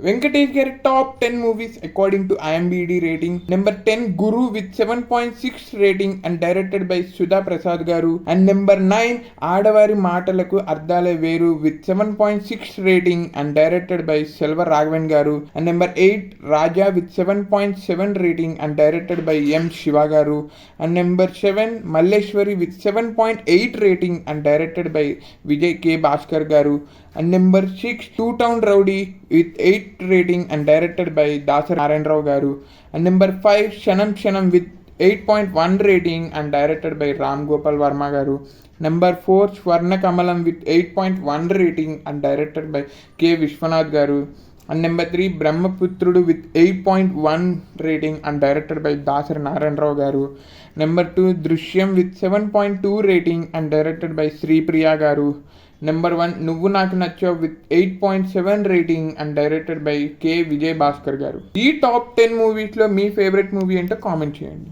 Venkatesh garu top 10 movies according to IMDb rating. Number 10 Guru with 7.6 rating and directed by Sudha Prasad garu. And number 9 Aadavari Matalaku Arthale Veru with 7.6 rating and directed by Selva Raghavan garu. And number 8 Raja with 7.7 rating and directed by M Siva garu. And number 7 Malleswari with 7.8 rating and directed by Vijay K Bhaskar garu. And number 6 Two Town Rowdy with 8 rating and directed by Dasar Narayan Rao garu. And number 5 Shanam Shanam with 8.1 rating and directed by Ram Gopal Varma garu. Number 4 Swarna Kamalam with 8.1 rating and directed by K Vishwanath garu. And number 3 Brahmaputrudu with 8.1 rating and directed by Dasar Narayan Rao garu. Number 2 Drishyam with 7.2 rating and directed by Sri Priya garu. Number 1 Nuvvu Naaku Nachchavu with 8.7 rating and directed by K Vijay Bhaskar garu. ఈ top 10 మూవీస్లో మీ favourite movie ఏంటో comment చేయండి.